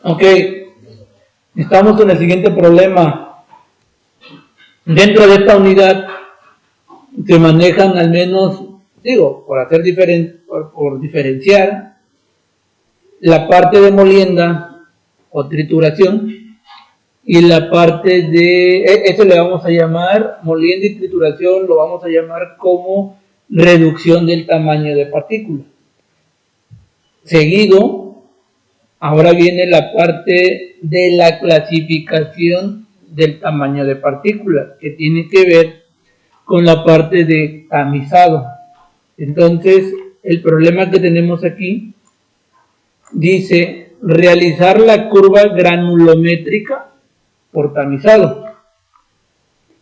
Ok, estamos en el siguiente problema. Dentro de esta unidad se manejan al menos, digo, por diferenciar la parte de molienda o trituración y la parte de, eso le vamos a llamar molienda y trituración, lo vamos a llamar como reducción del tamaño de partículas. Seguido, ahora viene la parte de la clasificación del tamaño de partículas, que tiene que ver con la parte de tamizado. Entonces, el problema que tenemos aquí dice realizar la curva granulométrica por tamizado.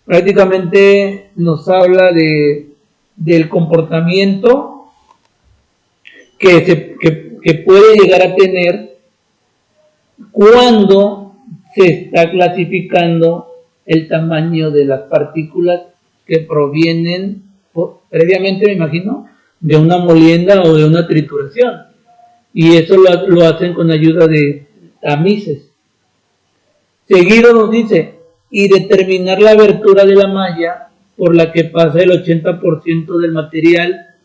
Prácticamente nos habla del comportamiento que puede llegar a tener cuando se está clasificando el tamaño de las partículas que provienen previamente, me imagino, de una molienda o de una trituración. Y eso lo hacen con ayuda de tamices. Seguido nos dice, y determinar la abertura de la malla por la que pasa el 80% del material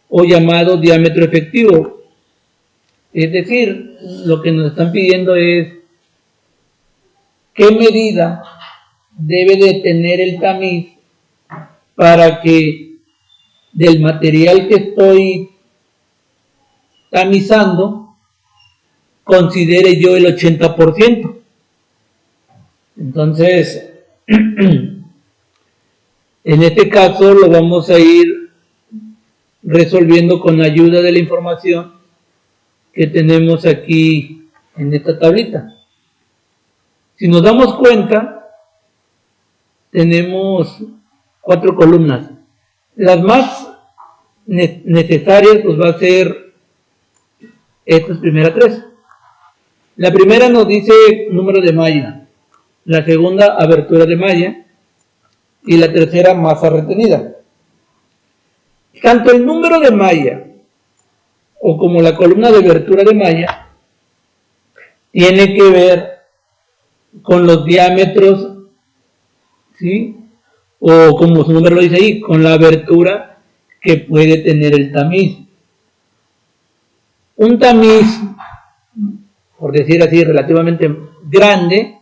o llamado diámetro efectivo. Es decir, lo que nos están pidiendo es qué medida debe de tener el tamiz para que del material que estoy tamizando considere yo el 80%. Entonces, en este caso lo vamos a ir resolviendo con ayuda de la información que tenemos aquí en esta tablita. Si nos damos cuenta, tenemos 4 columnas. Las más necesarias pues va a ser estas primeras 3. La primera nos dice número de malla, la segunda abertura de malla y la tercera masa retenida. Tanto el número de malla o como la columna de abertura de malla tiene que ver con los diámetros, ¿sí? O como su nombre lo dice ahí, con la abertura que puede tener el tamiz. Un tamiz, por decir así, relativamente grande,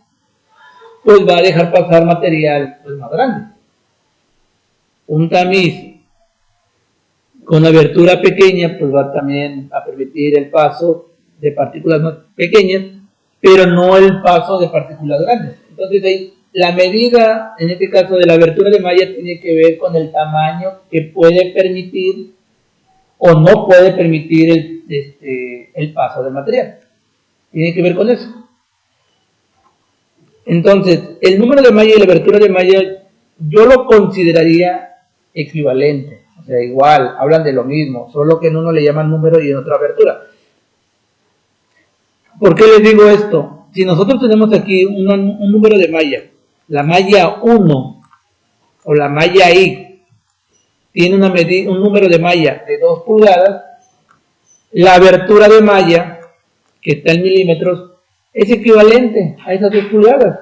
pues va a dejar pasar material pues, más grande. Un tamiz con abertura pequeña, pues va también a permitir el paso de partículas más pequeñas, pero no el paso de partículas grandes. Entonces ahí la medida, en este caso de la abertura de malla, tiene que ver con el tamaño que puede permitir o no puede permitir el paso del material. Tiene que ver con eso. Entonces, el número de malla y la abertura de malla yo lo consideraría equivalente. O sea, igual, hablan de lo mismo, solo que en uno le llaman número y en otro abertura. ¿Por qué les digo esto? Si nosotros tenemos aquí un número de malla, la malla 1 o la malla I tiene un número de malla de 2 pulgadas, la abertura de malla, que está en milímetros, es equivalente a esas 2 pulgadas,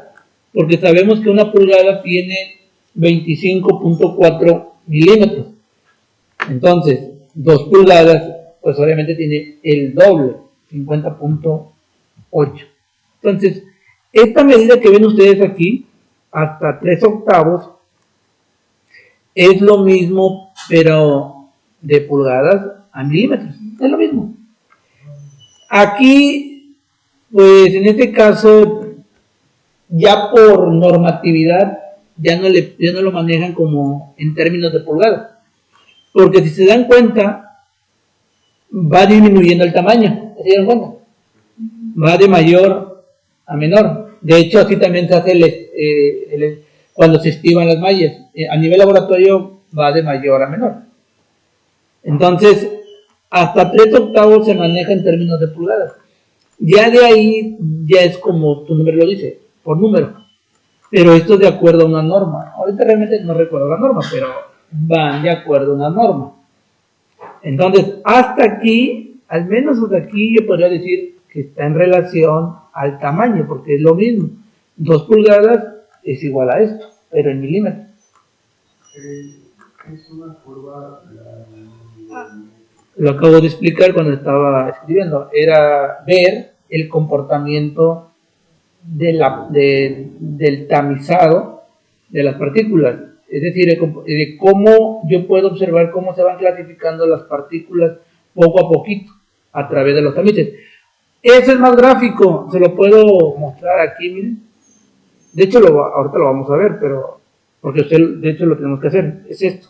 porque sabemos que una pulgada tiene 25.4 milímetros. Entonces, 2 pulgadas, pues obviamente tiene el doble, 50.8. Entonces, esta medida que ven ustedes aquí, hasta 3/8, es lo mismo, pero de pulgadas a milímetros. Es lo mismo. Aquí, pues en este caso, ya por normatividad, ya no lo manejan como en términos de pulgadas. Porque si se dan cuenta, va disminuyendo el tamaño. ¿Se dieron cuenta? Va de mayor a menor. De hecho, así también se hace cuando se estiman las mallas. A nivel laboratorio va de mayor a menor. Entonces, hasta 3/8 se maneja en términos de pulgadas. Ya de ahí, ya es como tu número lo dice, por número. Pero esto es de acuerdo a una norma. Ahorita realmente no recuerdo la norma, pero van de acuerdo a una norma. Entonces, hasta aquí, al menos hasta aquí, yo podría decir que está en relación al tamaño, porque es lo mismo. 2 pulgadas es igual a esto, pero en milímetros. Es una curva. Lo acabo de explicar cuando estaba escribiendo. Era ver el comportamiento del tamizado de las partículas. Es decir, de cómo yo puedo observar cómo se van clasificando las partículas poco a poquito a través de los tamices. Eso es más gráfico, se lo puedo mostrar aquí, miren. De hecho, ahorita lo vamos a ver, pero porque de hecho lo tenemos que hacer. Es esto.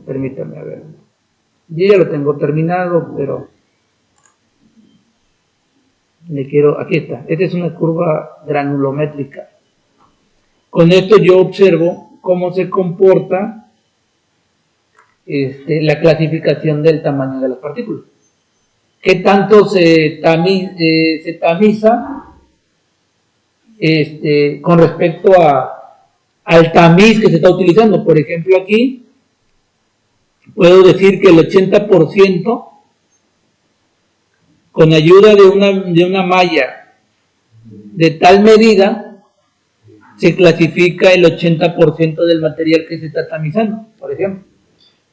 Permítame, a ver. Yo ya lo tengo terminado, pero aquí está. Esta es una curva granulométrica. Con esto yo observo cómo se comporta la clasificación del tamaño de las partículas. ¿Qué tanto se tamiza con respecto al tamiz que se está utilizando? Por ejemplo, aquí puedo decir que el 80%, con ayuda de una malla de tal medida, se clasifica el 80% del material que se está tamizando, por ejemplo.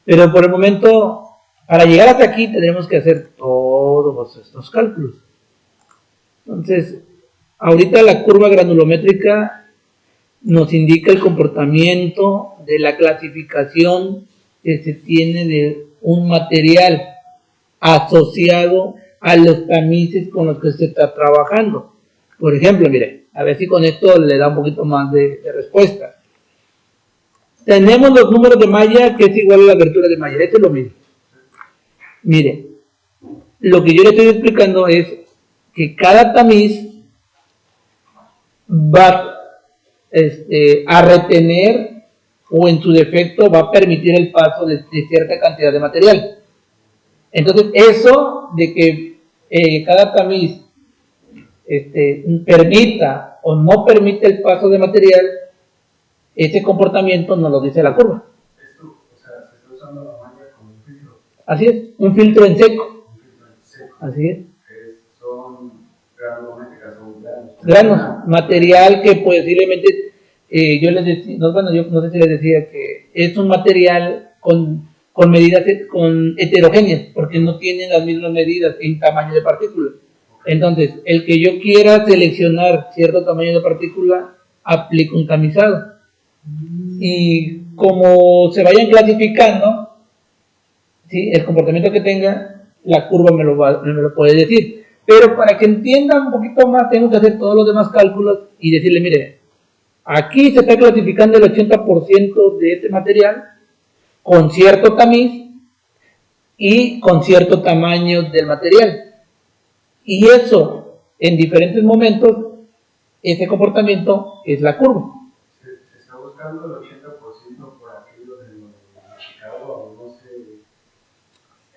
Pero por el momento, para llegar hasta aquí, tendremos que hacer todos estos cálculos. Entonces, ahorita la curva granulométrica nos indica el comportamiento de la clasificación que se tiene de un material asociado a los tamices con los que se está trabajando. Por ejemplo, mire, a ver si con esto le da un poquito más de respuesta. Tenemos los números de malla, que es igual a la abertura de malla. Esto es lo mismo. Mire, lo que yo le estoy explicando es que cada tamiz va a retener, o en su defecto va a permitir el paso de cierta cantidad de material. Entonces, eso de que cada tamiz permita o no permite el paso de material, ese comportamiento nos lo dice la curva. Esto, o sea, se está usando la malla como un filtro. Así es, un filtro en seco. Un filtro en seco. Así es. Son granulométricas, son granos. Material que posiblemente, yo les decía, yo no sé si les decía que es un material con medidas heterogéneas, porque no tienen las mismas medidas en tamaño de partícula. Entonces, el que yo quiera seleccionar cierto tamaño de partícula, aplico un tamizado. Y como se vayan clasificando, ¿sí?, el comportamiento que tenga, la curva me lo puede decir. Pero para que entiendan un poquito más, tengo que hacer todos los demás cálculos y decirle, mire, aquí se está clasificando el 80% de este material con cierto tamiz y con cierto tamaño del material. Y eso, en diferentes momentos, ese comportamiento es la curva. Se está buscando el 80% por aquello de lo Chicago, no sé.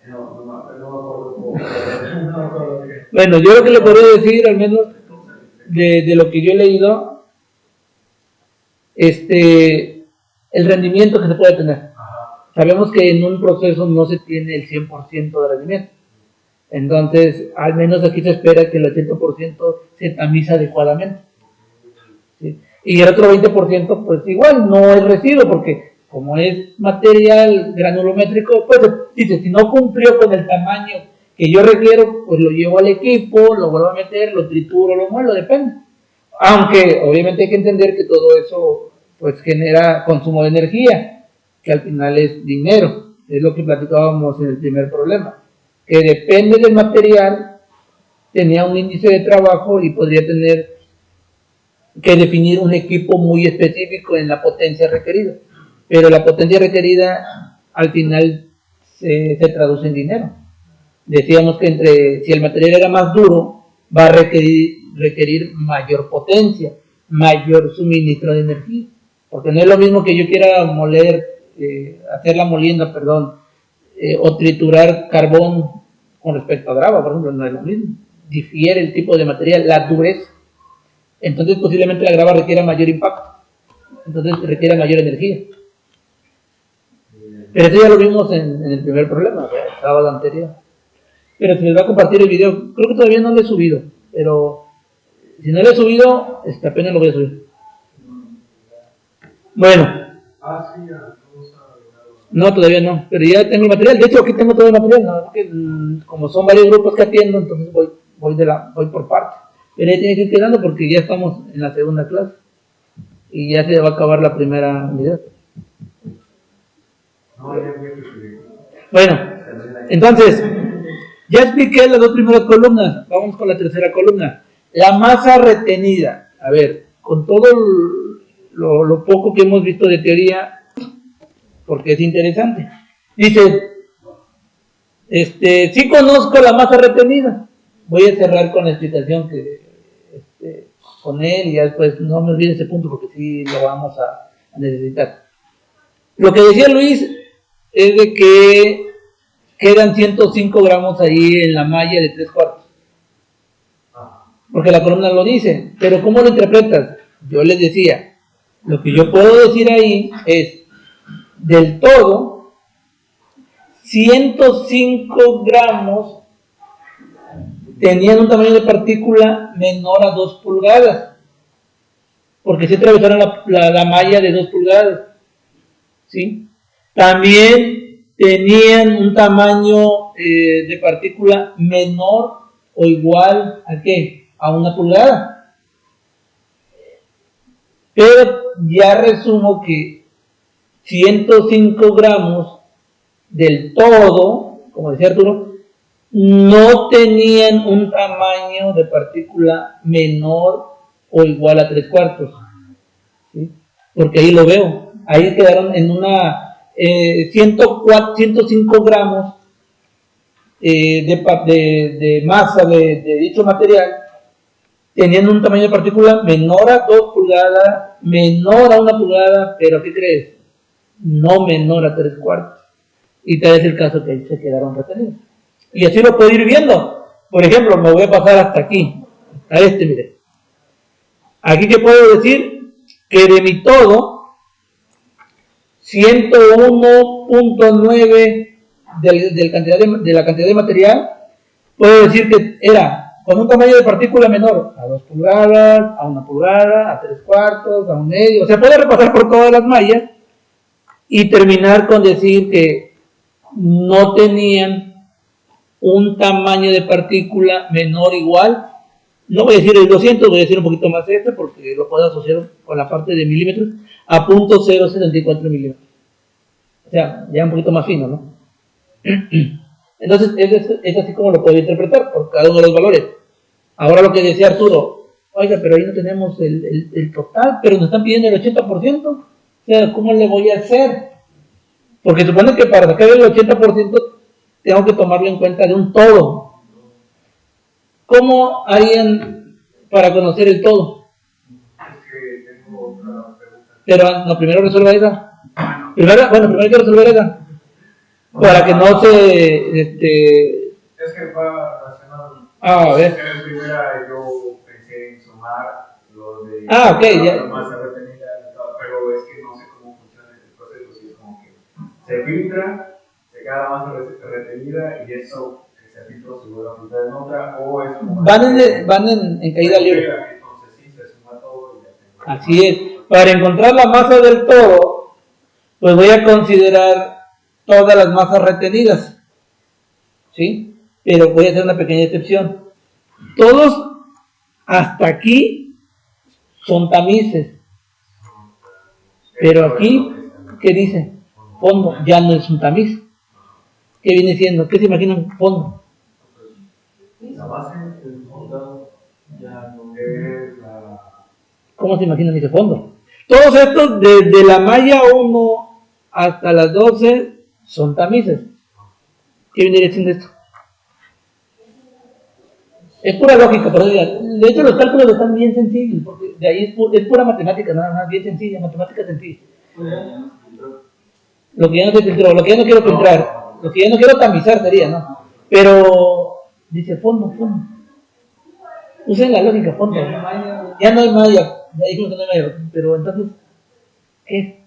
No me acuerdo. Bueno, yo lo que le podría decir, al menos de lo que yo he leído, el rendimiento que se puede tener. Ajá. Sabemos que en un proceso no se tiene el 100% de rendimiento. Entonces, al menos aquí se espera que el 80% se tamiza adecuadamente. ¿Sí? Y el otro 20%, pues igual, no es residuo, porque como es material granulométrico, pues dice, si no cumplió con el tamaño que yo requiero, pues lo llevo al equipo, lo vuelvo a meter, lo trituro, lo muelo, depende. Aunque obviamente hay que entender que todo eso pues genera consumo de energía, que al final es dinero, es lo que platicábamos en el primer problema. Que depende del material, tenía un índice de trabajo y podría tener que definir un equipo muy específico en la potencia requerida. Pero la potencia requerida al final se traduce en dinero. Decíamos que si el material era más duro, va a requerir mayor potencia, mayor suministro de energía. Porque no es lo mismo que yo quiera hacer la molienda, o triturar carbón con respecto a grava, por ejemplo, no es lo mismo. Difiere el tipo de material, la dureza. Entonces posiblemente la grava requiera mayor impacto. Entonces requiere mayor energía. Pero eso ya lo vimos en el primer problema, el sábado anterior. pero se les va a compartir el video. Creo que todavía no lo he subido, pero si no lo he subido, apenas lo voy a subir. Bueno. No, todavía no, pero ya tengo el material. De hecho, aquí tengo todo el material, ¿no? Que, como son varios grupos que atiendo, entonces voy por partes. Pero ya tiene que ir quedando porque ya estamos en la segunda clase y ya se va a acabar la primera unidad. Bueno, entonces, ya expliqué las dos primeras columnas. Vamos con la tercera columna. La masa retenida. A ver, con todo lo poco que hemos visto de teoría, porque es interesante. Dice, sí conozco la masa retenida. Voy a cerrar con la explicación con él y ya después no me olvide ese punto porque sí lo vamos a necesitar. Lo que decía Luis es de que quedan 105 gramos ahí en la malla de 3/4. Porque la columna lo dice. Pero ¿cómo lo interpretas? Yo les decía, lo que yo puedo decir ahí es, del todo, 105 gramos tenían un tamaño de partícula menor a 2 pulgadas. Porque se atravesaron la malla de 2 pulgadas. ¿Sí? También tenían un tamaño de partícula menor o igual a ¿qué? A 1 pulgada. Pero ya resumo que 105 gramos del todo, como decía Arturo, no tenían un tamaño de partícula menor o igual a 3/4. ¿Sí? Porque ahí lo veo. Ahí quedaron en una 105 gramos de masa de dicho material. Tenían un tamaño de partícula menor a 2 pulgadas, menor a 1 pulgada, pero ¿qué crees? No menor a 3/4. Y tal es el caso que ahí se quedaron retenidos. Y así lo puedo ir viendo. Por ejemplo, me voy a pasar hasta aquí. A mire. Aquí que puedo decir que de mi todo, 101.9 de la cantidad de material, puedo decir que era con un tamaño de partícula menor a 2 pulgadas, a 1 pulgada, a 3/4, a 1/2. O sea, puedo repasar por todas las mallas y terminar con decir que no tenían un tamaño de partícula menor o igual. No voy a decir el 200, voy a decir un poquito más porque lo puedo asociar con la parte de milímetros a 0.074 milímetros. O sea, ya un poquito más fino, ¿no? Entonces, es así como lo puedo interpretar por cada uno de los valores. Ahora lo que decía Arturo, oiga, pero ahí no tenemos el total, pero nos están pidiendo el 80%. O sea, ¿cómo le voy a hacer? Porque supone que para sacar el 80% tengo que tomarlo en cuenta de un todo. ¿Cómo harían para conocer el todo? Pero no, primero resuelva esa. Primero hay que resolver esa. Para que no se... Es que va relacionado. A ver. En primera yo pensé en sumar lo de ok, ya. masa retenida, pero es que no sé cómo funciona el proceso. Si es como que se filtra, se queda la masa retenida y eso que se filtró se vuelve a filtrar en otra, o es como. Van en caída libre. Entonces sí, se suma todo y ya tengo. Así es. Para encontrar la masa del todo, pues voy a considerar todas las masas retenidas. ¿Sí? Pero voy a hacer una pequeña excepción. Todos hasta aquí son tamices. Pero aquí, ¿qué dice? Fondo, ya no es un tamiz. ¿Qué viene siendo? ¿Qué se imaginan fondo? La base del fondo ya no es la. ¿Cómo se imaginan ese fondo? Todos estos, desde la malla 1 hasta las 12, son tamices. ¿Qué viene siendo esto? Es pura lógica, pero de hecho los cálculos están bien sencillos, porque de ahí es pura matemática, nada más, bien sencilla, matemática sencilla. Lo que ya no se filtró, lo que ya no quiero filtrar, lo que ya no quiero tamizar sería, ¿no? Pero dice fondo. Usen la lógica, fondo. Ya no hay malla, ya dijimos que no hay malla, pero entonces, ¿qué?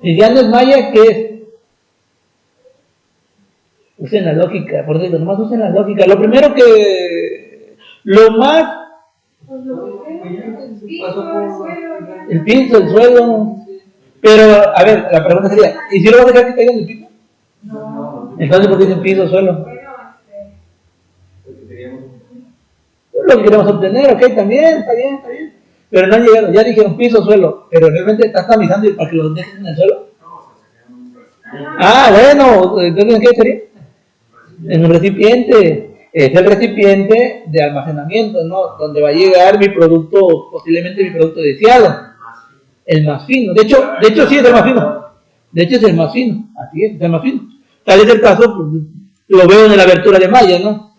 Si ya no es malla, ¿qué es? Usen la lógica, por cierto, nomás usen la lógica. Lo primero que... Lo más... El piso, el suelo... Pero, a ver, la pregunta sería, ¿y si lo vas a dejar que caiga en el piso? No. Entonces, ¿por qué dicen piso, suelo? Lo que queremos obtener, ok, también, está bien. Pero no han llegado, ya dijeron piso, suelo, pero realmente estás tamizando para que los dejes en el suelo. Ah, bueno, entonces ¿en qué sería? En un recipiente. Es el recipiente de almacenamiento, ¿no? Donde va a llegar mi producto, posiblemente mi producto deseado. El más fino. De hecho sí es el más fino. De hecho es el más fino. Así es el más fino. Tal es el caso, pues, lo veo en la abertura de malla, ¿no?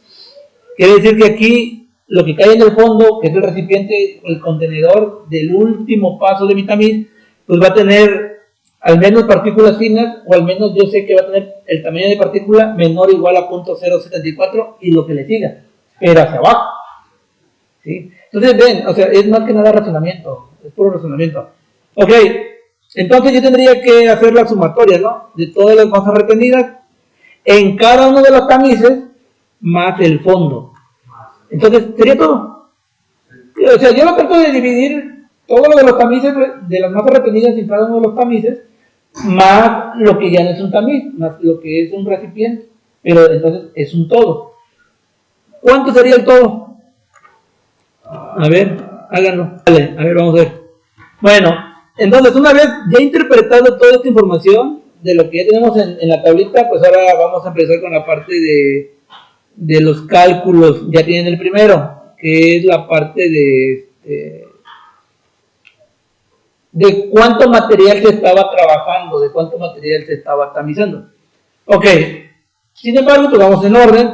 Quiere decir que aquí lo que cae en el fondo, que es el recipiente, el contenedor del último paso de mi tamiz, pues va a tener al menos partículas finas, o al menos yo sé que va a tener el tamaño de partícula menor o igual a 0.074 y lo que le siga, pero hacia abajo. ¿Sí? Entonces ven, o sea, es más que nada razonamiento, es puro razonamiento. Ok, entonces yo tendría que hacer la sumatoria, ¿no? De todas las masas retenidas en cada uno de los tamices más el fondo. Entonces, sería todo. O sea, yo lo trato de dividir todo lo de los tamices, de las masas retenidas en cada uno de los tamices, más lo que ya no es un tamiz, más lo que es un recipiente. Pero entonces es un todo. ¿Cuánto sería el todo? A ver, háganlo. Vale, a ver, vamos a ver. Bueno, entonces una vez ya interpretado toda esta información de lo que ya tenemos en la tablita, pues ahora vamos a empezar con la parte de los cálculos. Ya tienen el primero, que es la parte de cuánto material se estaba trabajando, de cuánto material se estaba tamizando. Ok, sin embargo, pues vamos en orden.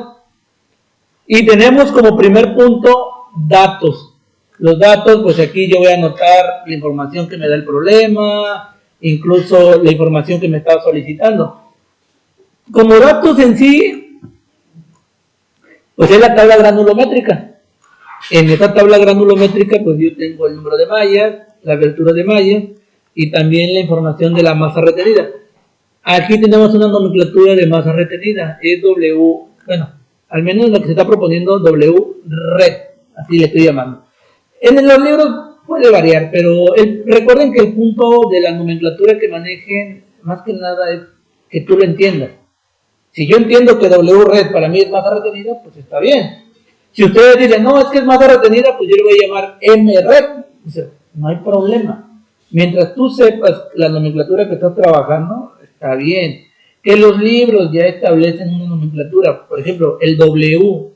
Y tenemos como primer punto datos. Los datos, pues aquí yo voy a anotar la información que me da el problema, incluso la información que me está solicitando. Como datos en sí, pues es la tabla granulométrica. En esa tabla granulométrica, pues yo tengo el número de mallas, la abertura de mallas y también la información de la masa retenida. Aquí tenemos una nomenclatura de masa retenida, es W, bueno, al menos lo que se está proponiendo, W red, así le estoy llamando. En los libros puede variar, pero recuerden que el punto de la nomenclatura que manejen, más que nada, es que tú lo entiendas. Si yo entiendo que W red para mí es masa retenida, pues está bien. Si ustedes dicen, no, es que es masa retenida, pues yo le voy a llamar M red. O sea, no hay problema. Mientras tú sepas la nomenclatura que estás trabajando, está bien. Que los libros ya establecen una nomenclatura. Por ejemplo, el W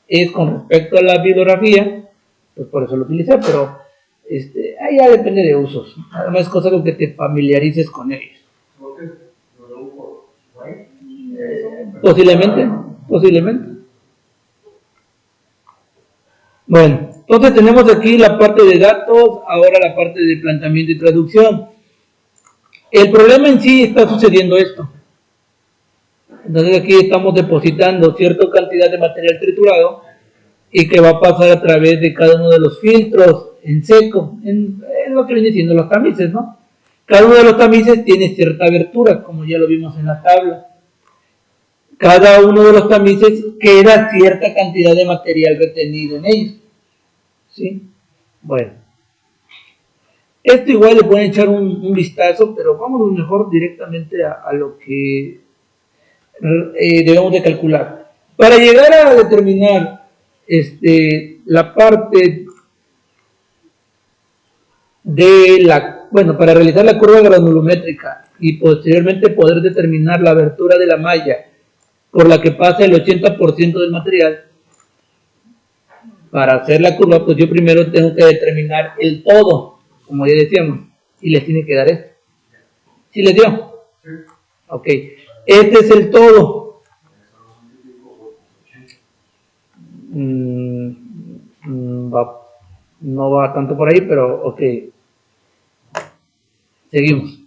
es con respecto a la bibliografía, pues por eso lo utilicé, pero ahí ya depende de usos. Nada más es cosa con que te familiarices con ellos. Posiblemente. Bueno, entonces tenemos aquí la parte de datos, ahora la parte de planteamiento y traducción. El problema en sí está sucediendo esto. Entonces aquí estamos depositando cierta cantidad de material triturado y que va a pasar a través de cada uno de los filtros en seco, en lo que viene siendo los tamices, ¿no? Cada uno de los tamices tiene cierta abertura, como ya lo vimos en la tabla. Cada uno de los tamices queda cierta cantidad de material retenido en ellos. ¿Sí? Bueno. Esto igual le pueden echar un vistazo, pero vamos mejor directamente a lo que debemos de calcular. Para llegar a determinar la parte para realizar la curva granulométrica y posteriormente poder determinar la abertura de la malla por la que pasa el 80% del material, para hacer la curva, pues yo primero tengo que determinar el todo, como ya decíamos, y les tiene que dar esto. ¿Sí les dio? Sí. Ok, este es el todo. No va tanto por ahí, pero ok. Seguimos.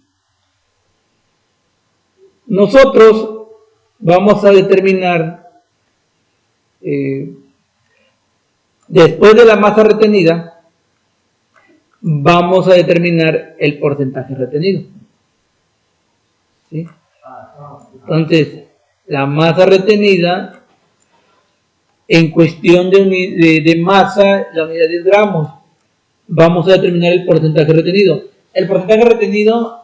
Nosotros vamos a determinar, después de la masa retenida, vamos a determinar el porcentaje retenido. ¿Sí? Entonces, la masa retenida en cuestión de masa, la unidad es gramos. Vamos a determinar el porcentaje retenido. El porcentaje retenido,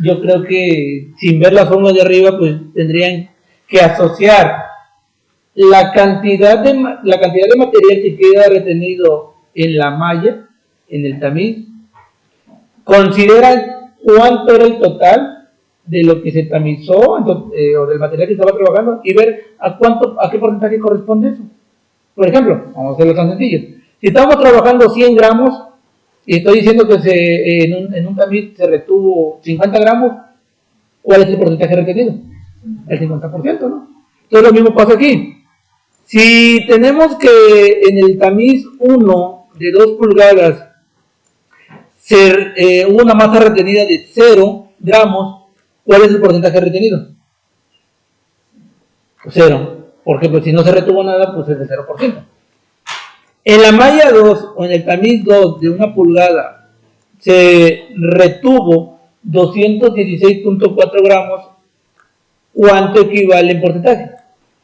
yo creo que sin ver la fórmula de arriba, pues tendrían que asociar la cantidad de material que queda retenido en la malla, en el tamiz. Consideran cuánto era el total de lo que se tamizó o del material que estaba trabajando y ver a qué porcentaje corresponde eso. Por ejemplo, vamos a hacerlo tan sencillo. Si estamos trabajando 100 gramos y estoy diciendo que en un tamiz se retuvo 50 gramos, ¿cuál es el porcentaje retenido? El 50%, ¿no? Entonces lo mismo pasa aquí. Si tenemos que en el tamiz 1 de 2 pulgadas hubo una masa retenida de 0 gramos, ¿cuál es el porcentaje retenido? 0. Porque pues, si no se retuvo nada, pues es de 0%. En la malla 2 o en el tamiz 2 de 1 pulgada se retuvo 216.4 gramos. ¿Cuánto equivale en porcentaje?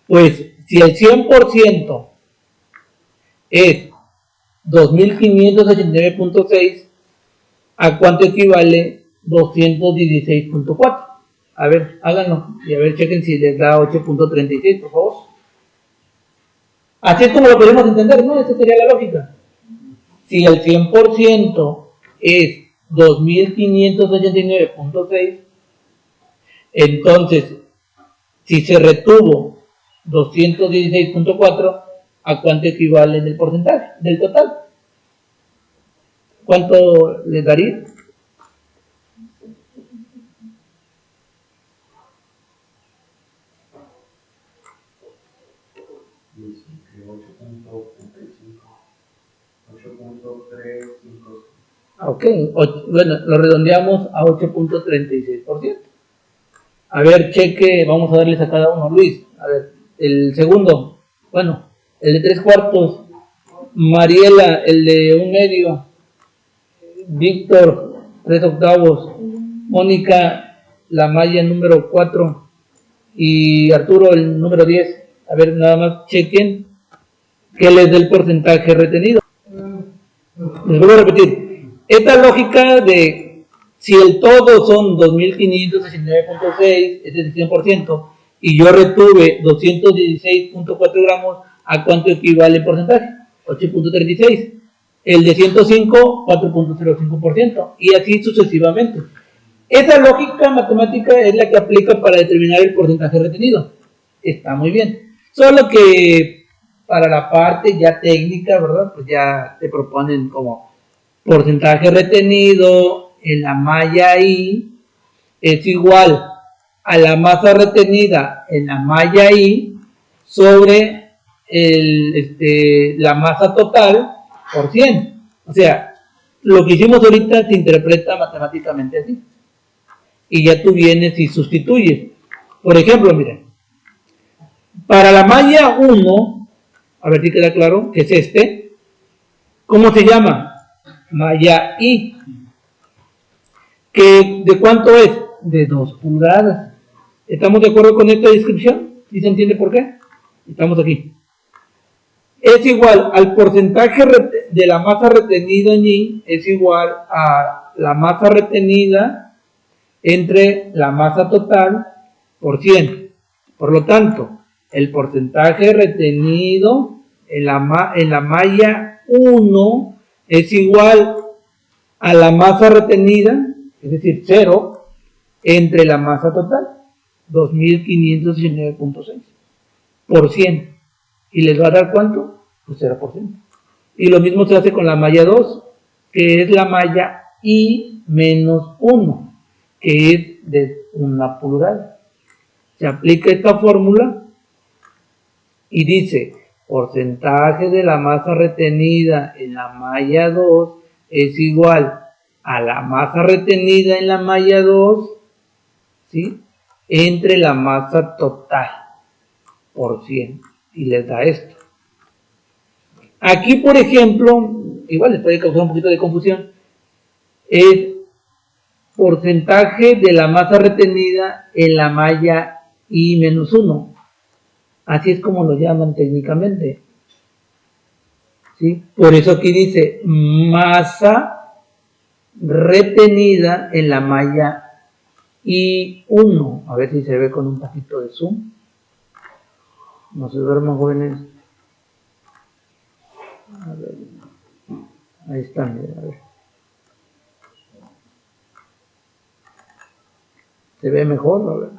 Pues si el 100% es 2589.6, ¿a cuánto equivale 216.4? A ver, háganlo y a ver, chequen si les da 8.36, por favor. Así es como lo podemos entender, ¿no? Esa sería la lógica. Si el 100% es 2589.6, entonces, si se retuvo 216.4, ¿a cuánto equivale en el porcentaje del total? ¿Cuánto les daría? Ok, bueno, lo redondeamos a 8.36%. A ver, cheque, vamos a darles a cada uno. Luis, a ver, el segundo, bueno, el de 3/4, Mariela, el de 1/2, Víctor, 3/8, Mónica, la malla número 4 y Arturo, el número 10. A ver, nada más chequen que les dé el porcentaje retenido. Les vuelvo a repetir. Esta lógica de si el todo son 2569.6, es el 100%, y yo retuve 216.4 gramos, ¿a cuánto equivale el porcentaje? 8.36. El de 105, 4.05%, y así sucesivamente. Esa lógica matemática es la que aplica para determinar el porcentaje retenido. Está muy bien. Solo que para la parte ya técnica, ¿verdad? Pues ya te proponen como porcentaje retenido en la malla I es igual a la masa retenida en la malla I sobre la masa total por 100. O sea, lo que hicimos ahorita se interpreta matemáticamente así. Y ya tú vienes y sustituyes. Por ejemplo, miren, para la malla 1, a ver si queda claro, que es ¿cómo se llama? Malla I. ¿De cuánto es? De 2 pulgadas. ¿Estamos de acuerdo con esta descripción? ¿Sí se entiende por qué? Estamos aquí. Es igual al porcentaje de la masa retenida en I, es igual a la masa retenida entre la masa total por 100. Por lo tanto, el porcentaje retenido en la malla 1 es igual a la masa retenida, es decir, 0, entre la masa total, 2519.6, por 100. ¿Y les va a dar cuánto? Pues 0%. Y lo mismo se hace con la malla 2, que es la malla I menos 1, que es de 1 pulgada. Se aplica esta fórmula y dice, porcentaje de la masa retenida en la malla 2 es igual a la masa retenida en la malla 2, ¿sí?, entre la masa total por 100, y les da esto. Aquí, por ejemplo, igual les puede causar un poquito de confusión, es porcentaje de la masa retenida en la malla I menos 1. Así es como lo llaman técnicamente. ¿Sí? Por eso aquí dice masa retenida en la malla I1. A ver si se ve con un poquito de zoom. No se duerman, jóvenes. A ver. Ahí está, mira, a ver. ¿Se ve mejor? A ver.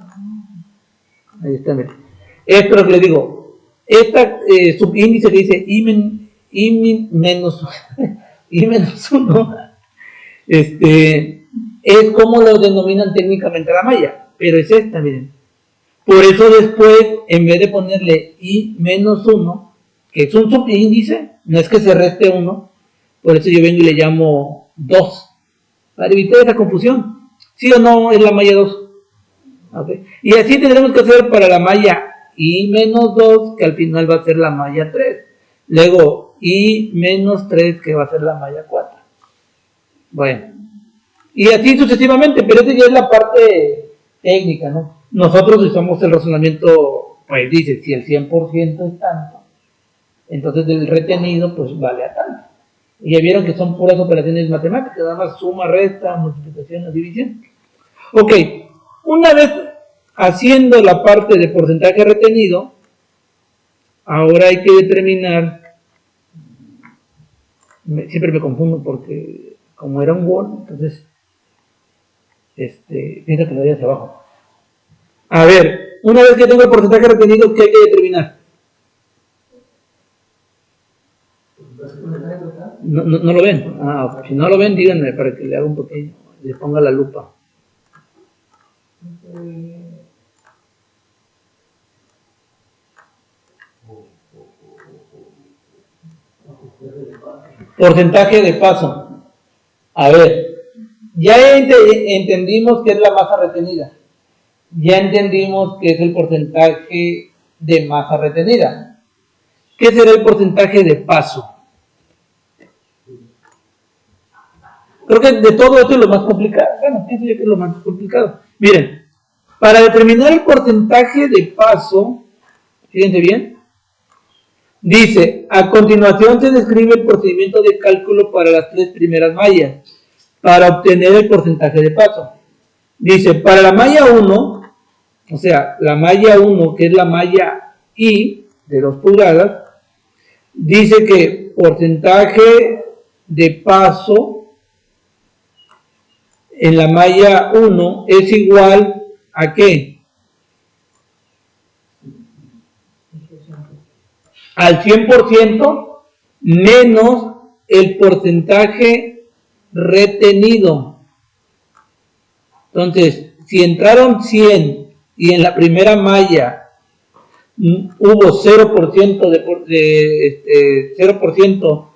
Ahí está, mira. Esto es lo que les digo. Esta subíndice que dice I menos 1, es como lo denominan técnicamente la malla, pero es esta, miren. Por eso después, en vez de ponerle I menos 1, que es un subíndice, no es que se reste 1, por eso yo vengo y le llamo 2, para evitar esa confusión. ¿Sí o no es la malla 2? Okay. Y así tendremos que hacer para la malla I menos 2, que al final va a ser la malla 3. Luego I menos 3, que va a ser la malla 4. Bueno. Y así sucesivamente, pero esa ya es la parte técnica, ¿no? Nosotros usamos el razonamiento, pues dice, si el 100% es tanto, entonces el retenido, pues vale a tanto. Y ya vieron que son puras operaciones matemáticas, nada más suma, resta, multiplicación, división. Ok, una vez haciendo la parte de porcentaje retenido, ahora hay que determinar, siempre me confundo porque como era un Word, entonces, fíjate que lo doy hacia abajo. A ver, una vez que tengo el porcentaje retenido, ¿qué hay que determinar? No lo ven. Si no lo ven, díganme para que le haga un pequeño, le ponga la lupa. Porcentaje de paso. A ver, ya entendimos que es la masa retenida. Ya entendimos que es el porcentaje de masa retenida. ¿Qué será el porcentaje de paso? Creo que de todo esto es lo más complicado. Bueno, pienso yo que es lo más complicado. Miren, para determinar el porcentaje de paso, fíjense bien, dice, a continuación se describe el procedimiento de cálculo para las 3 primeras mallas, para obtener el porcentaje de paso. Dice, para la malla 1, o sea, la malla 1, que es la malla I, de 2 pulgadas, dice que porcentaje de paso en la malla 1 es igual a ¿qué? Al 100% menos el porcentaje retenido. Entonces, si entraron 100 y en la primera malla hubo 0% de 0%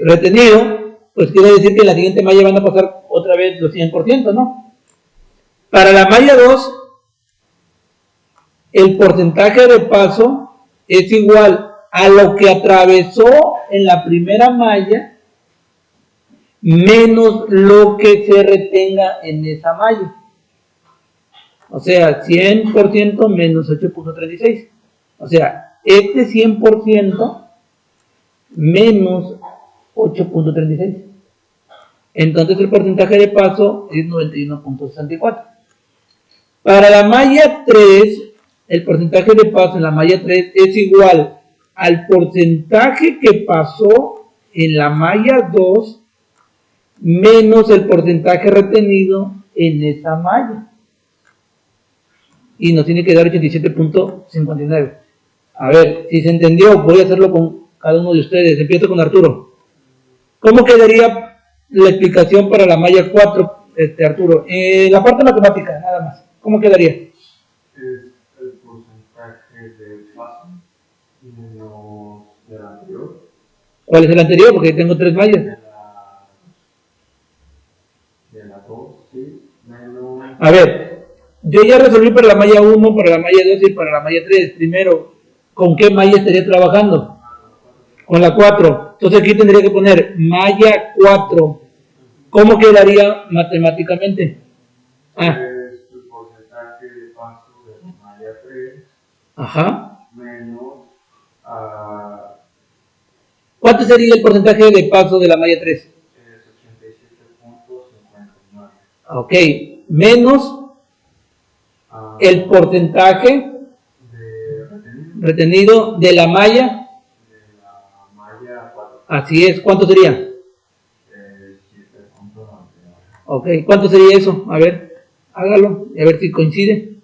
retenido, pues quiere decir que en la siguiente malla van a pasar otra vez los 100%, ¿no? Para la malla 2, el porcentaje de paso es igual a lo que atravesó en la primera malla menos lo que se retenga en esa malla. O sea, 100% menos 8.36. O sea, este 100% menos 8.36. Entonces el porcentaje de paso es 91.64. Para la malla 3, el porcentaje de paso en la malla 3 es igual al porcentaje que pasó en la malla 2 menos el porcentaje retenido en esa malla. Y nos tiene que dar 87.59. A ver, si se entendió, voy a hacerlo con cada uno de ustedes. Empiezo con Arturo. ¿Cómo quedaría la explicación para la malla 4, Arturo? La parte matemática, nada más. ¿Cómo quedaría? Es el porcentaje de paso menos del anterior. ¿Cuál es el anterior? Porque tengo 3 mallas. De la 2, sí, menos... A ver, yo ya resolví para la malla 1, para la malla 2 y para la malla 3. Primero, ¿con qué malla estaría trabajando? Con la 4. Entonces aquí tendría que poner malla 4. ¿Cómo quedaría matemáticamente? Es el porcentaje de paso de la malla Ajá. Menos ¿Cuánto sería el porcentaje de paso de la malla 3? es 87.59. Ok, menos el porcentaje retenido de la malla. De la malla 4. Así es, ¿cuánto sería? 7.99. Ok, ¿cuánto sería eso? A ver, hágalo y a ver si coincide.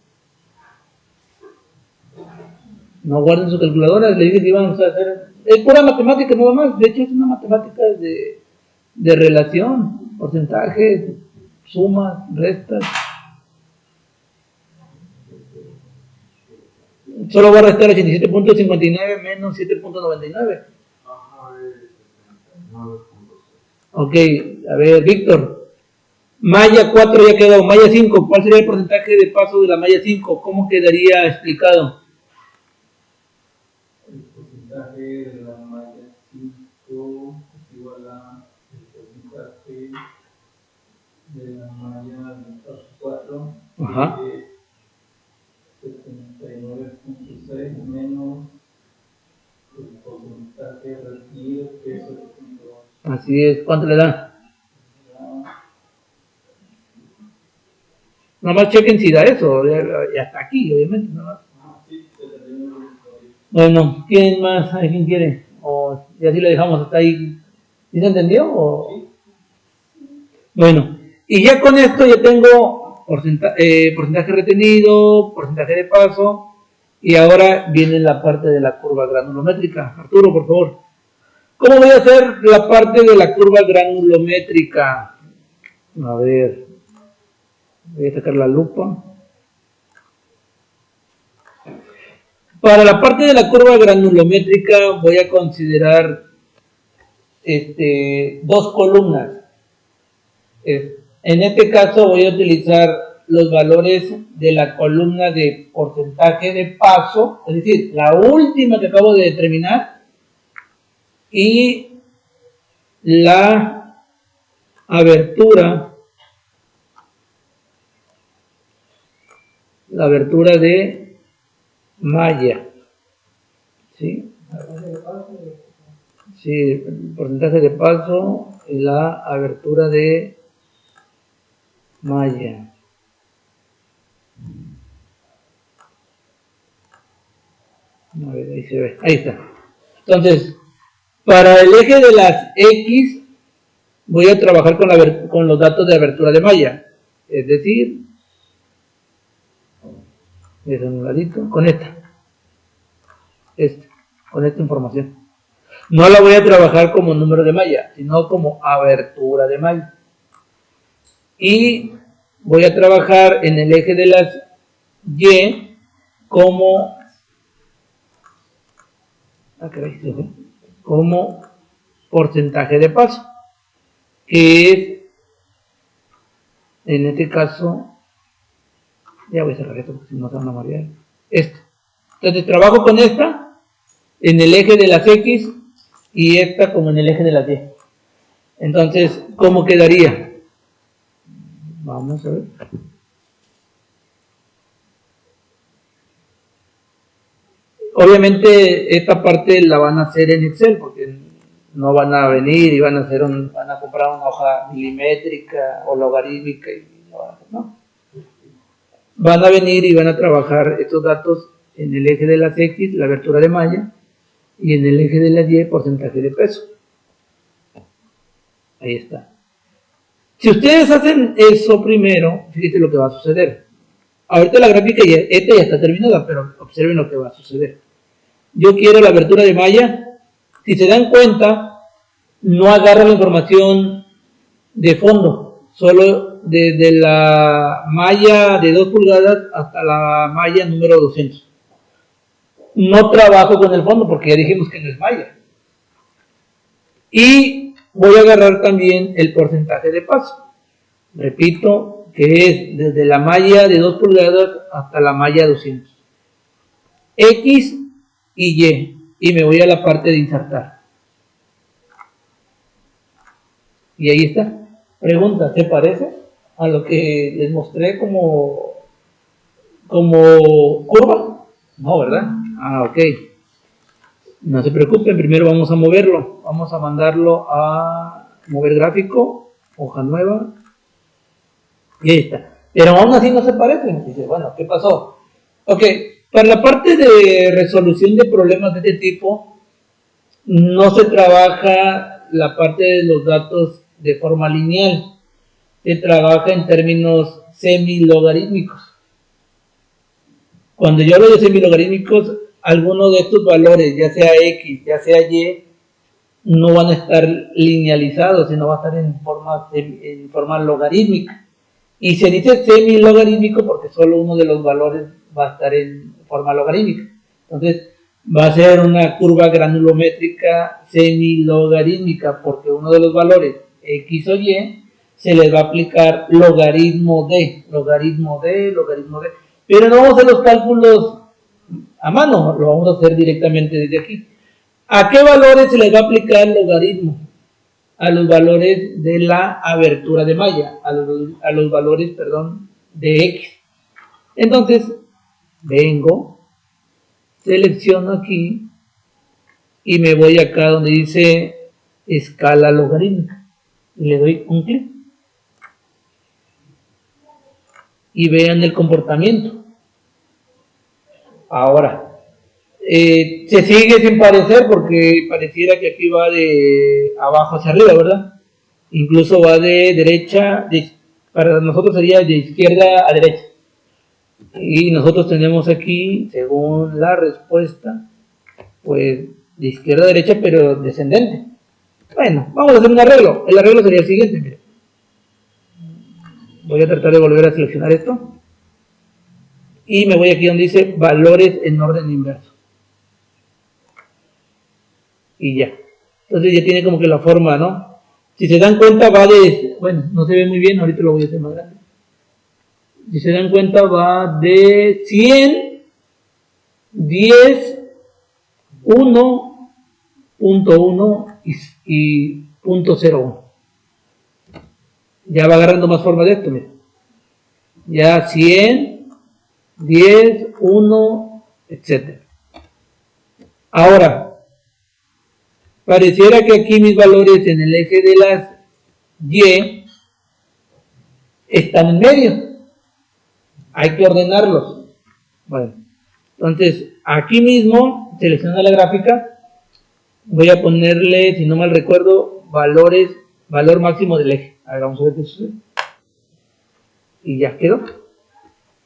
No guarden su calculadora, le dije que íbamos a hacer. Es pura matemática nada más, de hecho es una matemática de relación, porcentaje, sumas, restas. Solo voy a restar 87.59 menos 7.99. Ok, a ver, Víctor. Malla 4 ya quedó, malla 5, ¿cuál sería el porcentaje de paso de la malla 5? ¿Cómo quedaría explicado? El porcentaje de la malla 5 es igual a el porcentaje de la malla del paso 4, Ajá. que es 79.6 menos el porcentaje retenido, que es 8.2. Así es, ¿cuánto le da? Nomás chequen si da eso, y hasta aquí, obviamente, nomás. Bueno, ¿quién más? ¿Quién quiere? O y así lo dejamos hasta ahí. ¿Sí se entendió? O... Bueno, y ya con esto ya tengo porcentaje retenido, porcentaje de paso, y ahora viene la parte de la curva granulométrica. Arturo, por favor. ¿Cómo voy a hacer la parte de la curva granulométrica? A ver, voy a sacar la lupa. Para la parte de la curva granulométrica voy a considerar dos columnas. En este caso voy a utilizar los valores de la columna de porcentaje de paso, es decir, la última que acabo de determinar, y la abertura de malla, ¿sí? Sí, el porcentaje de paso y la abertura de malla. A ver, ahí se ve, ahí está. Entonces, para el eje de las X voy a trabajar con los datos de abertura de malla, es decir, es un ladito, con con esta información. No la voy a trabajar como número de malla, sino como abertura de malla. Y voy a trabajar en el eje de las Y como porcentaje de paso, que es, en este caso, ya voy a cerrar esto porque si no se van a marear, esto. Entonces trabajo con esta en el eje de las X y esta como en el eje de las Y. Entonces, ¿cómo quedaría? Vamos a ver. Obviamente esta parte la van a hacer en Excel porque no van a venir y van a comprar una hoja milimétrica o logarítmica y no. Van a venir y van a trabajar estos datos en el eje de las X, la abertura de malla, y en el eje de las Y, porcentaje de peso. Ahí está. Si ustedes hacen eso primero, fíjense lo que va a suceder. Ahorita la gráfica ya está terminada, pero observen lo que va a suceder. Yo quiero la abertura de malla. Si se dan cuenta, no agarra la información de fondo, solo desde la malla de 2 pulgadas hasta la malla número 200. No trabajo con el fondo porque ya dijimos que no es malla. Y voy a agarrar también el porcentaje de paso. Repito, que es desde la malla de 2 pulgadas hasta la malla 200. X y Y. Y me voy a la parte de insertar. Y ahí está. Pregunta, ¿se parece a lo que les mostré como curva? No, ¿verdad? Ah, ok. No se preocupen, primero vamos a moverlo. Vamos a mandarlo a mover gráfico, hoja nueva. Y ahí está. Pero aún así no se parecen. Dice, bueno, ¿qué pasó? Ok, para la parte de resolución de problemas de este tipo, no se trabaja la parte de los datos de forma lineal. Se trabaja en términos semilogarítmicos. Cuando yo hablo de semilogarítmicos, algunos de estos valores, ya sea X, ya sea Y, no van a estar linealizados, sino va a estar en forma logarítmica. Y se dice semilogarítmico porque solo uno de los valores va a estar en forma logarítmica. Entonces, va a ser una curva granulométrica semilogarítmica porque uno de los valores X o Y se les va a aplicar logaritmo de. Pero no vamos a hacer los cálculos a mano, lo vamos a hacer directamente desde aquí. ¿A qué valores se les va a aplicar logaritmo? A los valores de la abertura de malla, a los valores, perdón, de X. Entonces, vengo, selecciono aquí y me voy acá donde dice escala logarítmica. Y le doy un clic. Y vean el comportamiento. Ahora, se sigue sin parecer porque pareciera que aquí va de abajo hacia arriba, ¿verdad? Incluso va de derecha, para nosotros sería de izquierda a derecha. Y nosotros tenemos aquí, según la respuesta, pues de izquierda a derecha, pero descendente. Bueno, vamos a hacer un arreglo. El arreglo sería el siguiente, mire. Voy a tratar de volver a seleccionar esto. Y me voy aquí donde dice valores en orden inverso. Y ya. Entonces ya tiene como que la forma, ¿no? Si se dan cuenta va de... Bueno, no se ve muy bien, ahorita lo voy a hacer más grande. Si se dan cuenta va de 100, 10, 1, punto 1 y punto 01. Ya va agarrando más forma de esto, mira. Ya 100, 10, 1, etc. Ahora, pareciera que aquí mis valores en el eje de las Y están en medio. Hay que ordenarlos. Bueno, entonces aquí mismo, selecciono la gráfica, voy a ponerle, si no mal recuerdo, valor máximo del eje. A ver, vamos a ver qué sucede. Y ya quedó.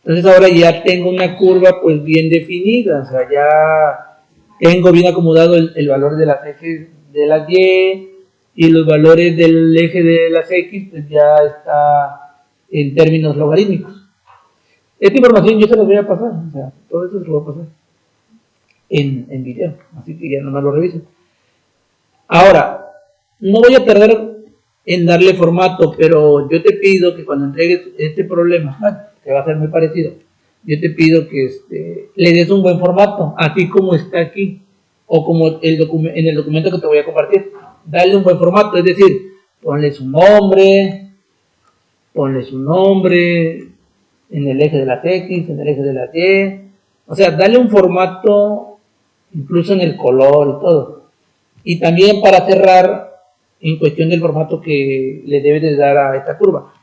Entonces ahora ya tengo una curva pues bien definida, o sea, ya tengo bien acomodado el valor de las ejes de las y los valores del eje de las X pues ya está en términos logarítmicos. Esta información yo se las voy a pasar, o sea, todo eso se lo voy a pasar en video, así que ya nomás lo revisen. Ahora, no voy a tardar en darle formato, pero yo te pido que cuando entregues este problema, que va a ser muy parecido, yo te pido que le des un buen formato, así como está aquí, o como en el documento que te voy a compartir. Dale un buen formato, es decir, ponle su nombre en el eje de las X, en el eje de las Y, o sea, dale un formato incluso en el color y todo. Y también para cerrar, en cuestión del formato que le debes de dar a esta curva.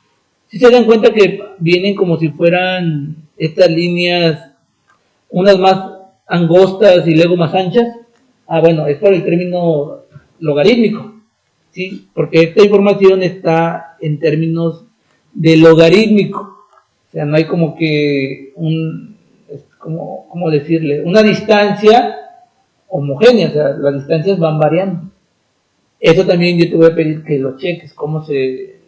Si se dan cuenta que vienen como si fueran estas líneas, unas más angostas y luego más anchas. Bueno, es por el término logarítmico, ¿sí? Porque esta información está en términos de logarítmico. O sea, no hay como que ¿cómo decirle? Una distancia homogénea, o sea, las distancias van variando. Eso también yo te voy a pedir que lo cheques, cómo se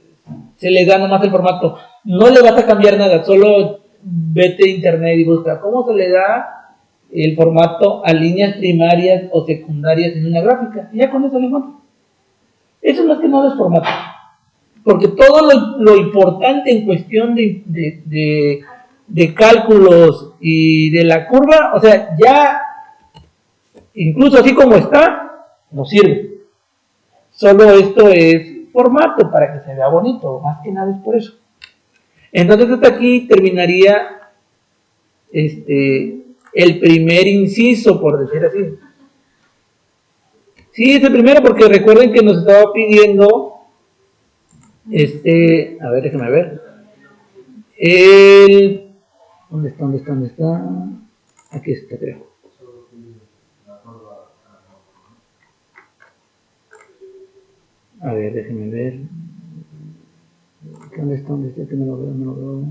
le da nomás el formato. No le vas a cambiar nada, solo vete a internet y busca cómo se le da el formato a líneas primarias o secundarias en una gráfica. Y ya con eso le encuentro. Eso más que nada es formato. Porque todo lo importante en cuestión de cálculos y de la curva, o sea, ya incluso así como está, nos sirve. Solo esto es formato para que se vea bonito, más que nada es por eso. Entonces hasta aquí terminaría el primer inciso, por decir así. Sí, es el primero porque recuerden que nos estaba pidiendo, a ver, déjenme ver, ¿dónde está? Aquí está, creo. A ver, déjenme ver. ¿Dónde está? Que no lo veo.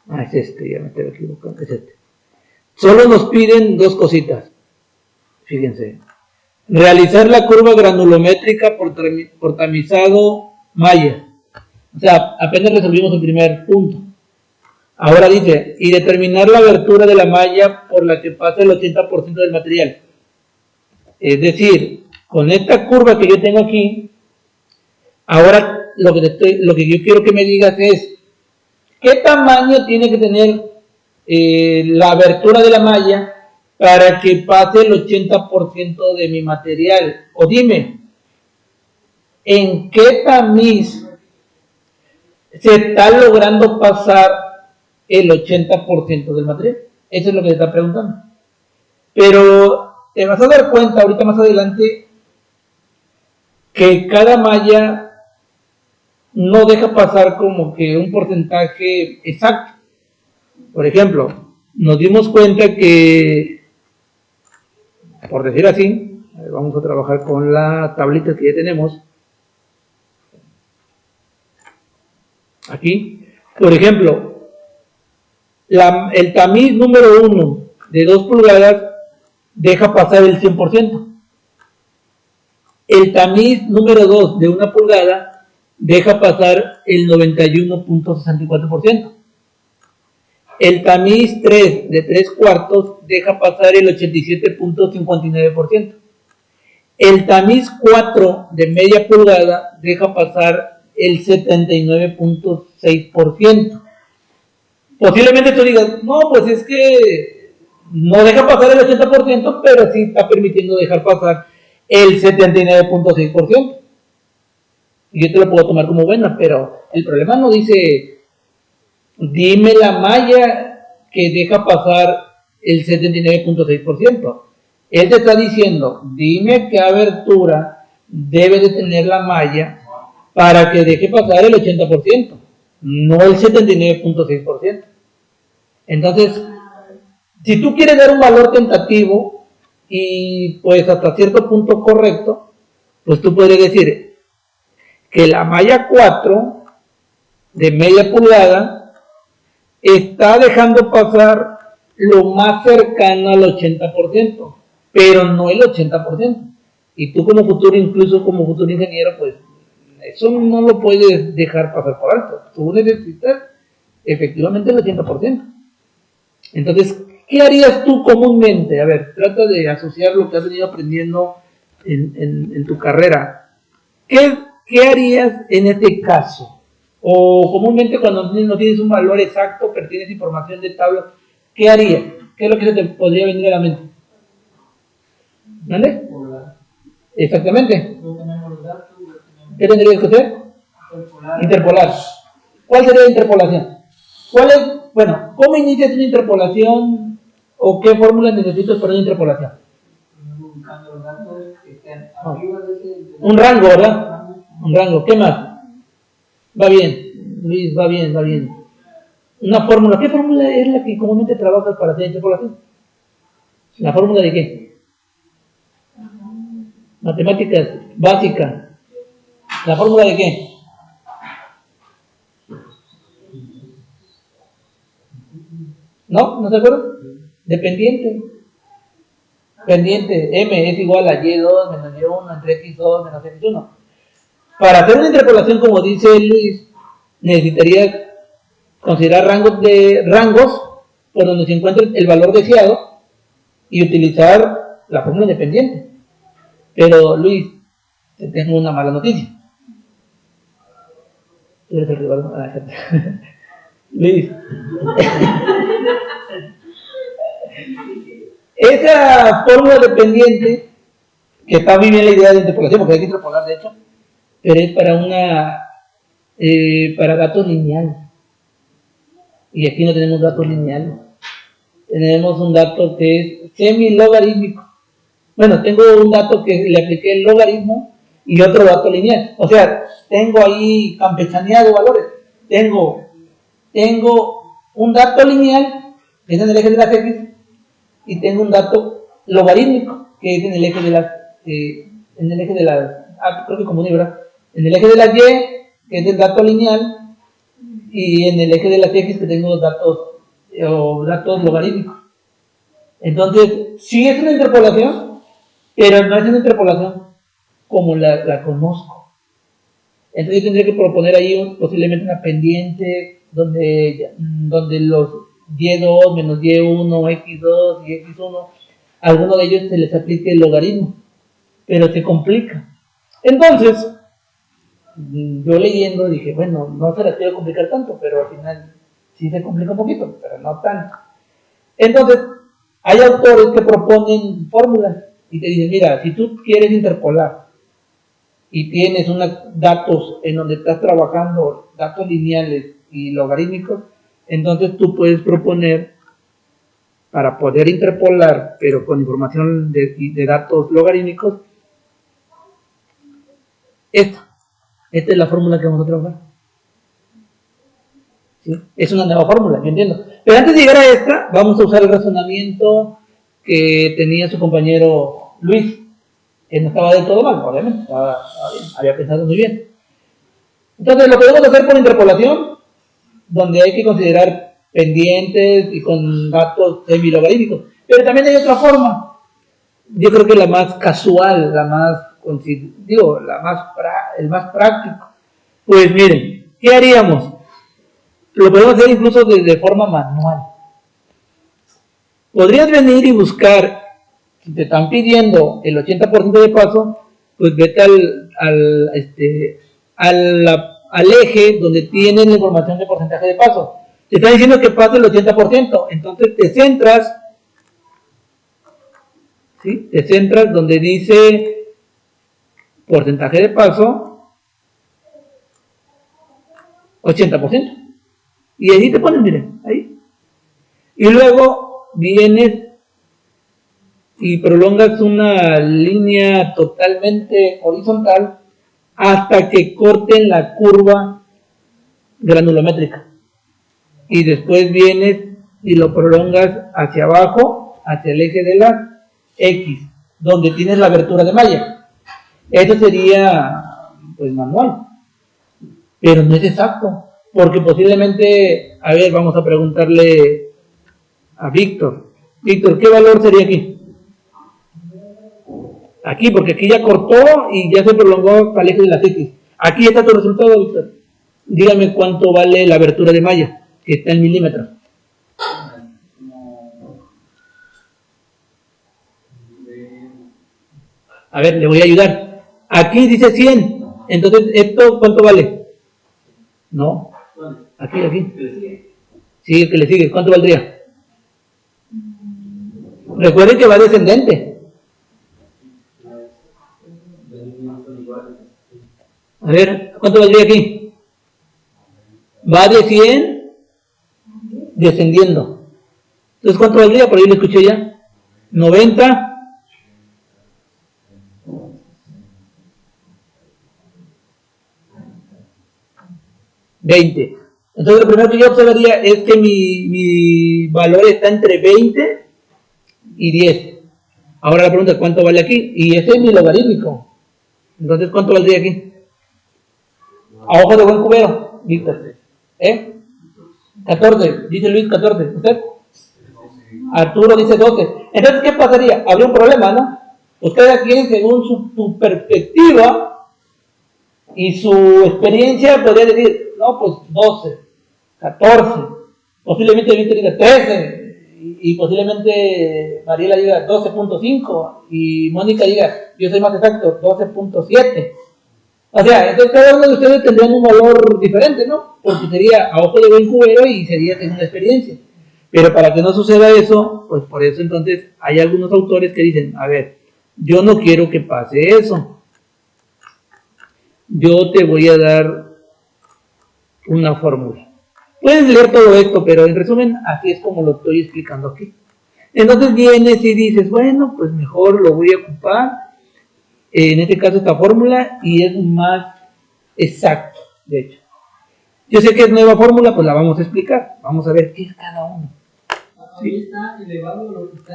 Ah, es este, ya me estoy equivocando, es este. Solo nos piden dos cositas. Fíjense. Realizar la curva granulométrica por tamizado Maya. O sea, apenas resolvimos el primer punto. Ahora dice, y determinar la abertura de la malla por la que pasa el 80% del material. Es decir, con esta curva que yo tengo aquí, ahora lo que yo quiero que me digas es, ¿qué tamaño tiene que tener la abertura de la malla para que pase el 80% de mi material? O dime, ¿en qué tamiz se está logrando pasar el 80% del material? Eso es lo que te está preguntando. Pero te vas a dar cuenta ahorita más adelante que cada malla no deja pasar como que un porcentaje exacto. Por ejemplo, nos dimos cuenta que, por decir así, vamos a trabajar con la tablita que ya tenemos. Aquí, por ejemplo, el tamiz número 1 de 2 pulgadas deja pasar el 100%. El tamiz número 2 de 1 pulgada deja pasar el 91.64%. El tamiz 3 de 3 cuartos deja pasar el 87.59%. El tamiz 4 de media pulgada deja pasar el 79.6%. Posiblemente tú digas, no, pues es que no deja pasar el 80%, pero sí está permitiendo dejar pasar el 79.6%. Y yo te lo puedo tomar como buena, pero el problema no dice, dime la malla que deja pasar el 79.6%. Él te está diciendo, dime qué abertura debe de tener la malla para que deje pasar el 80%, no el 79.6%. Entonces, si tú quieres dar un valor tentativo y pues hasta cierto punto correcto, pues tú podrías decir que la malla 4 de media pulgada está dejando pasar lo más cercano al 80%, pero no el 80%. Y tú incluso como futuro ingeniero, pues eso no lo puedes dejar pasar por alto. Tú necesitas efectivamente el 80%. Entonces, ¿qué harías tú comúnmente? A ver, trata de asociar lo que has venido aprendiendo en tu carrera. ¿Qué harías en este caso? O comúnmente cuando no tienes un valor exacto, pero tienes información de tabla, ¿qué harías? ¿Qué es lo que se te podría venir a la mente? ¿Vale? Exactamente. ¿Qué tendrías que hacer? Interpolar. ¿Cuál sería la interpolación? Bueno, ¿cómo inicias una interpolación o qué fórmula necesitas para una interpolación? Buscando los datos que estén arriba de ese... Un rango, ¿verdad? Un rango. ¿Qué más? Va bien, Luis, va bien. Una fórmula. ¿Qué fórmula es la que comúnmente trabajas para hacer interpolación? ¿La fórmula de qué? Matemáticas básicas. ¿La fórmula de qué? ¿No? ¿No se acuerdan? Dependiente. Pendiente. M es igual a Y2 menos Y1 entre X2 menos X1. Para hacer una interpolación, como dice Luis, necesitaría considerar rangos por donde se encuentre el valor deseado y utilizar la fórmula independiente. Pero Luis, te tengo una mala noticia. Tú eres el rival. Luis. Esa fórmula dependiente, que está muy bien la idea de interpolación, porque hay que interpolar de hecho, pero es para datos lineales. Y aquí no tenemos datos lineales. tenemos un dato que es semi-logarítmico. Bueno, tengo un dato que le apliqué el logaritmo y otro dato lineal. O sea, tengo ahí campechanía de valores. Tengo un dato lineal, que es en el eje de las X, y tengo un dato logarítmico, que es en el eje de las, creo que como ¿verdad? En el eje de las Y, que es el dato lineal, y en el eje de las X, que tengo datos logarítmicos. Entonces, sí es una interpolación, pero no es una interpolación como la conozco. Entonces yo tendría que proponer ahí posiblemente una pendiente donde los y2 menos y1, x2 y x1, a alguno de ellos se les aplique el logaritmo, pero se complica. Entonces, yo leyendo dije, bueno, no se las quiero complicar tanto, pero al final sí se complica un poquito, pero no tanto. Entonces, hay autores que proponen fórmulas y te dicen, mira, si tú quieres interpolar y tienes datos en donde estás trabajando datos lineales y logarítmicos, entonces tú puedes proponer, para poder interpolar, pero con información de datos logarítmicos, esta es la fórmula que vamos a trabajar. ¿Sí? Es una nueva fórmula, yo entiendo. Pero antes de llegar a esta, vamos a usar el razonamiento que tenía su compañero Luis, que no estaba del todo mal, obviamente, estaba bien, había pensado muy bien. Entonces, lo que vamos a hacer por interpolación, donde hay que considerar pendientes y con datos semi-logarítmicos. Pero también hay otra forma. Yo creo que la más casual, el más práctico. Pues miren, ¿qué haríamos? Lo podemos hacer incluso de forma manual. Podrías venir y buscar, si te están pidiendo el 80% de paso, pues vete al eje donde tienen la información de porcentaje de paso. Te está diciendo que pasa el 80%, entonces te centras, ¿sí? Te centras donde dice porcentaje de paso 80%. Y ahí te pones, miren, ahí. Y luego vienes y prolongas una línea totalmente horizontal hasta que corten la curva granulométrica. Y después vienes y lo prolongas hacia abajo, hacia el eje de la X, donde tienes la abertura de malla. Eso sería, pues, manual. Pero no es exacto, porque posiblemente, a ver, vamos a preguntarle a Víctor. Víctor, ¿qué valor sería aquí? Aquí, porque aquí ya cortó y ya se prolongó al eje de las X. Aquí está tu resultado, Víctor. Dígame cuánto vale la abertura de malla, que está en milímetros. A ver, le voy a ayudar. Aquí dice 100. Entonces, ¿esto cuánto vale? No. Aquí. Sí, el que le sigue. ¿Cuánto valdría? Recuerden que va descendente. A ver, ¿cuánto valdría aquí? Va de 100 descendiendo. Entonces, ¿cuánto valdría? Por ahí lo escuché ya. 90. 20. Entonces, lo primero que yo observaría es que mi valor está entre 20 y 10. Ahora la pregunta es ¿cuánto vale aquí? Y ese es mi logarítmico. Entonces, ¿cuánto valdría aquí? A ojo de buen cubero, Víctor. 14, dice Luis 14. ¿Usted? Arturo dice 12. Entonces, ¿qué pasaría? Habría un problema, ¿no? Usted aquí, según su perspectiva y su experiencia, podría decir, no, pues 12, 14, posiblemente Víctor diga 13, y posiblemente Mariela diga 12.5, y Mónica diga, yo soy más exacto, 12.7. O sea, entonces cada uno de ustedes tendrían un valor diferente, ¿no? Porque sería a ojo de buen cubero y sería según la experiencia. Pero para que no suceda eso, pues por eso entonces hay algunos autores que dicen, a ver, yo no quiero que pase eso. Yo te voy a dar una fórmula. Puedes leer todo esto, pero en resumen, así es como lo estoy explicando aquí. Entonces vienes y dices, bueno, pues mejor lo voy a ocupar, en este caso esta fórmula, y es más exacto, de hecho. Yo sé que es nueva fórmula, pues la vamos a explicar. Vamos a ver qué es cada uno. Ahí está elevado lo que está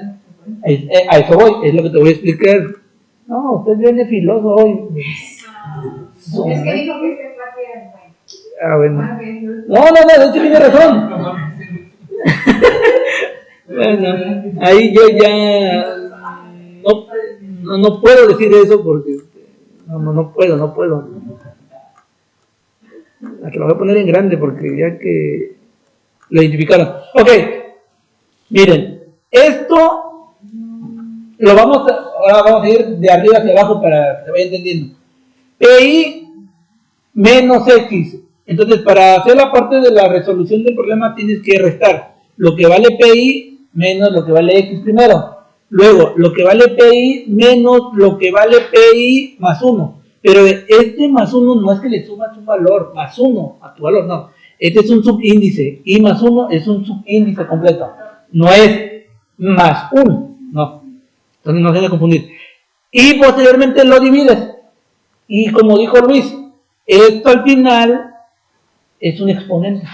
en a eso voy, es lo que te voy a explicar. No, usted viene filoso hoy. Es que dijo que este clase era bueno. Ah, bueno. No, de hecho tiene razón. Bueno, ahí yo ya no puedo decir eso porque no puedo. Aquí lo voy a poner en grande porque ya que lo identificaron. Ok, miren, esto ahora vamos a ir de arriba hacia abajo para que se vaya entendiendo. PI menos X. Entonces, para hacer la parte de la resolución del problema tienes que restar lo que vale PI menos lo que vale X primero. Luego, lo que vale PI menos lo que vale PI más 1. Pero este más 1 no es que le sumas un valor, más 1 a tu valor, no. Este es un subíndice. Y más 1 es un subíndice completo. No es más 1, no. Entonces no se debe confundir. Y posteriormente lo divides. Y como dijo Luis, esto al final es un exponente,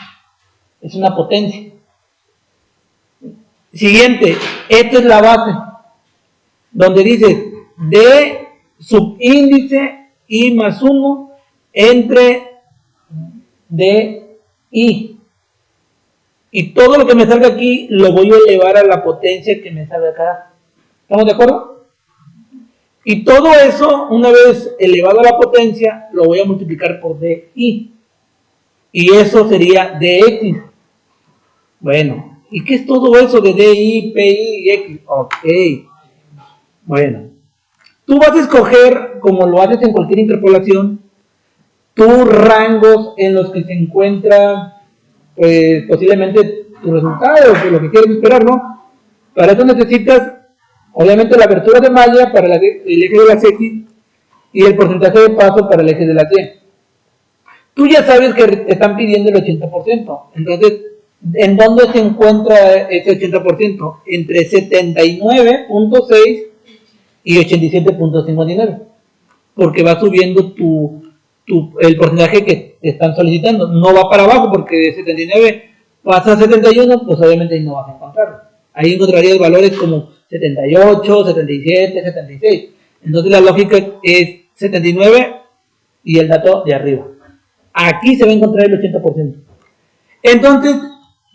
es una potencia. Siguiente, esta es la base, donde dice D subíndice I más 1 entre D I. Y todo lo que me salga aquí lo voy a elevar a la potencia que me salga acá. ¿Estamos de acuerdo? Y todo eso, una vez elevado a la potencia, lo voy a multiplicar por DI. Y eso sería DX. Bueno, ¿y qué es todo eso de DI, PI y X? Ok. Bueno, tú vas a escoger, como lo haces en cualquier interpolación, tus rangos en los que se encuentra, pues, posiblemente tu resultado, o lo que quieres esperar, ¿no? Para eso necesitas, obviamente, la abertura de malla para el eje de las X y el porcentaje de paso para el eje de las Y. Tú ya sabes que te están pidiendo el 80%. Entonces, ¿en dónde se encuentra ese 80%? Entre 79.6 y 87.59. Porque va subiendo el porcentaje que te están solicitando. No va para abajo porque de 79 pasa a 71, pues obviamente ahí no vas a encontrarlo. Ahí encontrarías valores como 78, 77, 76. Entonces la lógica es 79 y el dato de arriba. Aquí se va a encontrar el 80%. Entonces,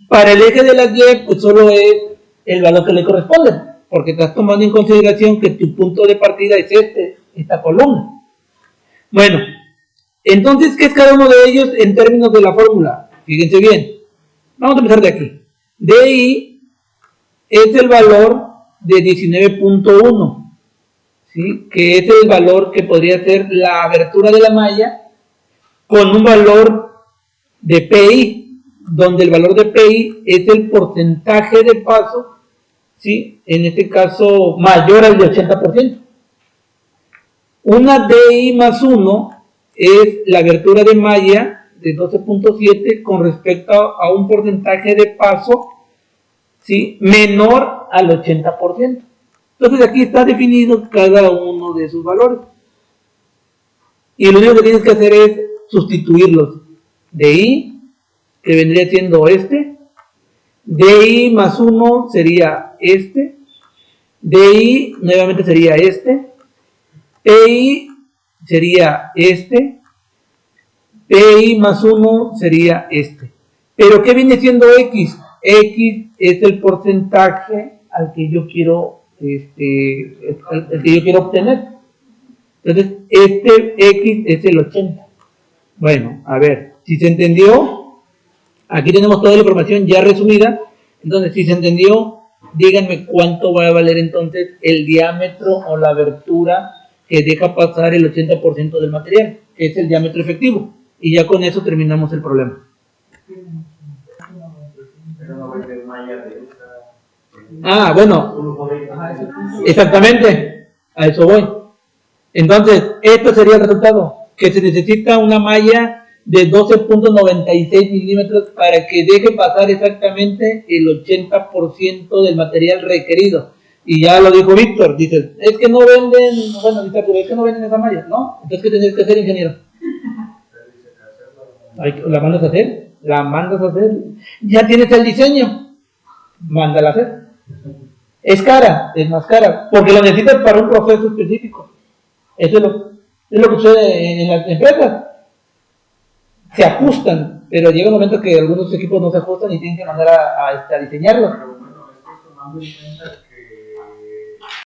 para el eje de las Y, pues solo es el valor que le corresponde, porque estás tomando en consideración que tu punto de partida es esta columna. Bueno, entonces, ¿qué es cada uno de ellos en términos de la fórmula? Fíjense bien. Vamos a empezar de aquí. DI es el valor de 19.1, ¿sí? Que es el valor que podría ser la abertura de la malla con un valor de PI, donde el valor de PI es el porcentaje de paso, ¿sí? En este caso mayor al de 80%. Una DI más 1 es la abertura de malla de 12.7 con respecto a un porcentaje de paso, ¿sí? Menor al 80%. Entonces aquí está definido cada uno de sus valores. Y lo único que tienes que hacer es sustituirlos. DI, que vendría siendo este. DI más 1 sería este. DI nuevamente sería este. PI sería este. PI más 1 sería este. Pero ¿qué viene siendo X? X es el porcentaje al que yo quiero, obtener. Entonces, este X es el 80. Bueno, a ver, si se entendió, aquí tenemos toda la información ya resumida. Entonces, si se entendió, díganme cuánto va a valer entonces el diámetro o la abertura que deja pasar el 80% del material, que es el diámetro efectivo. Y ya con eso terminamos el problema. Ah, bueno, exactamente, a eso voy. Entonces, esto sería el resultado, que se necesita una malla de 12.96 milímetros para que deje pasar exactamente el 80% del material requerido. Y ya lo dijo Víctor, dice, es que no venden, bueno, dice Arturo, es que no venden esa malla, ¿no? Entonces, ¿qué tienes que hacer, ingeniero? ¿La mandas a hacer? La mandas a hacer. Ya tienes el diseño, mándala a hacer. Es cara, es más cara, porque lo necesitas para un proceso específico. Eso es lo que sucede en las empresas. Se ajustan, pero llega un momento que algunos equipos no se ajustan y tienen que mandar a diseñarlos. Pero bueno, esto tomando en cuenta